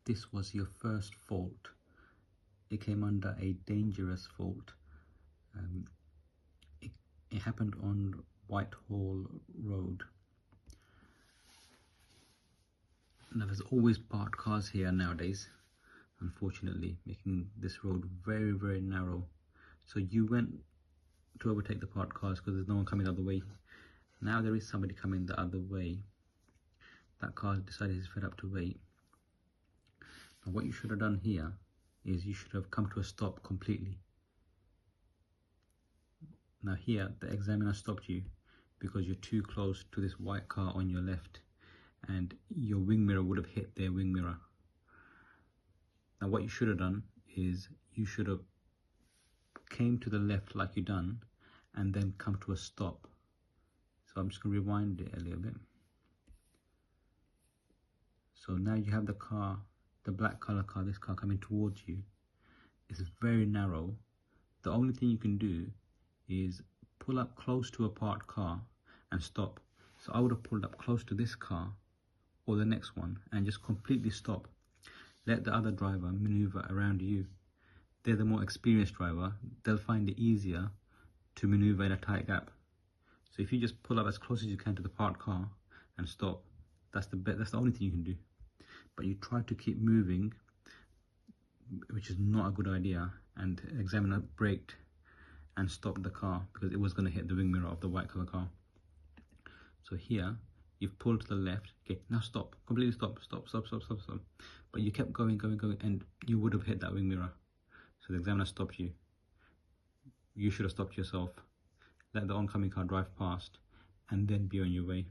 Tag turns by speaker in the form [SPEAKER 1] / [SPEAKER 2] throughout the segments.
[SPEAKER 1] this was your first fault, it came under a dangerous fault. It happened on Whitehall Road. Now there's always parked cars here nowadays, unfortunately, making this road very, very narrow. So you went to overtake the parked cars because there's no one coming the other way. Now there is somebody coming the other way. That car decided he's fed up to wait. Now what you should have done here is you should have come to a stop completely. Now here the examiner stopped you because you're too close to this white car on your left, and your wing mirror would have hit their wing mirror. Now what you should have done is you should have came to the left like you done and then come to a stop. So I'm just going to rewind it a little bit. So now you have the car, the black color car, this car coming towards you. It's very narrow. The only thing you can do is pull up close to a parked car and stop. So I would have pulled up close to this car or the next one and just completely stop. Let the other driver maneuver around you. They're the more experienced driver. They'll find it easier to maneuver in a tight gap. So if you just pull up as close as you can to the parked car and stop, that's the only thing you can do. But you try to keep moving, which is not a good idea, and the examiner braked and stopped the car because it was going to hit the wing mirror of the white color car. So here you've pulled to the left. Okay, now stop, completely stop. But you kept going, and you would have hit that wing mirror. So the examiner stopped you. You should have stopped yourself. Let the oncoming car drive past and then be on your way.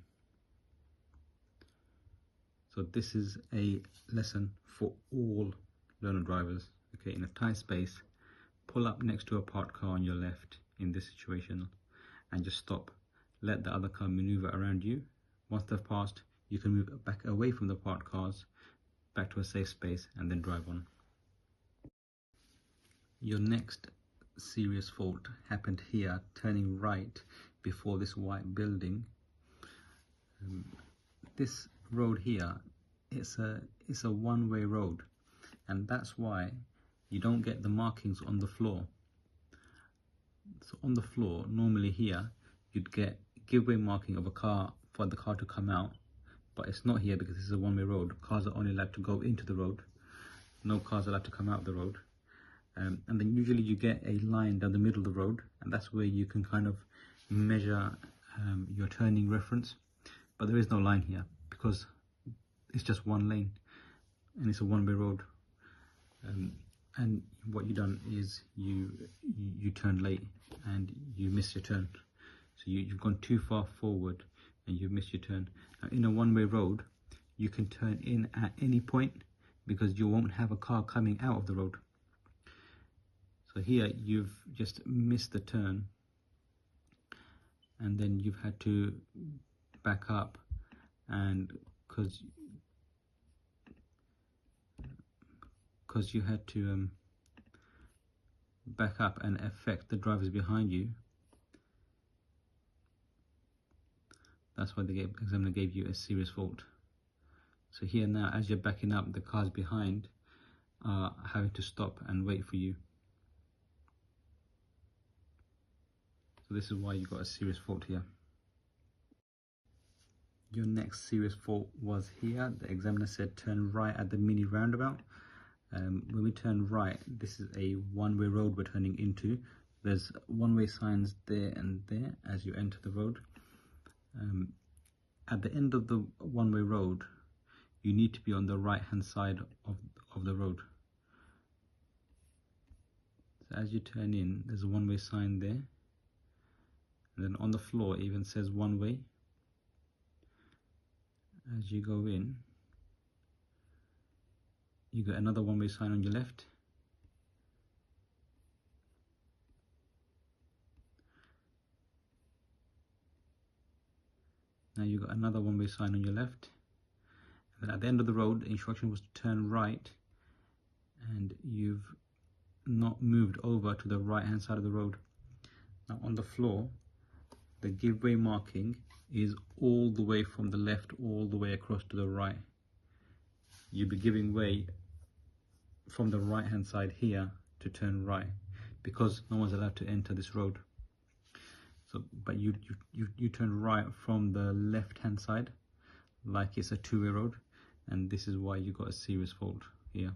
[SPEAKER 1] So this is a lesson for all learner drivers. Okay, in a tight space, pull up next to a parked car on your left in this situation and just stop. Let the other car maneuver around you. Once they've passed, you can move back away from the parked cars, back to a safe space, and then drive on. Your next serious fault happened here, turning right before this white building. This road here, it's a one-way road, and that's why you don't get the markings on the floor. So on the floor, normally here, you'd get giveaway marking of a car for the car to come out, but it's not here because this is a one-way road. Cars are only allowed to go into the road. No cars are allowed to come out of the road. And then usually you get a line down the middle of the road, and that's where you can kind of measure your turning reference. But there is no line here because it's just one lane and it's a one-way road. And what you've done is you turn late and you miss your turn. So you've gone too far forward and you've missed your turn. Now, in a one-way road, you can turn in at any point because you won't have a car coming out of the road. So here you've just missed the turn, and then you've had to back up, and because you had to back up and affect the drivers behind you. That's why the examiner gave you a serious fault. So here now, as you're backing up, the cars behind are having to stop and wait for you. So this is why you got a serious fault here. Your next serious fault was here. The examiner said turn right at the mini roundabout. When we turn right, this is a one-way road we're turning into. There's one-way signs there and there as you enter the road. At the end of the one-way road, you need to be on the right-hand side of the road. So as you turn in, there's a one-way sign there. And then on the floor it even says one way. As you go in, you got another one-way sign on your left. Now you got another one-way sign on your left. And then at the end of the road, the instruction was to turn right, and you've not moved over to the right-hand side of the road. Now on the floor, the giveaway marking is all the way from the left all the way across to the right. You'll be giving way from the right hand side here to turn right, because no one's allowed to enter this road. So, but you turn right from the left hand side like it's a two-way road, and this is why you got a serious fault here.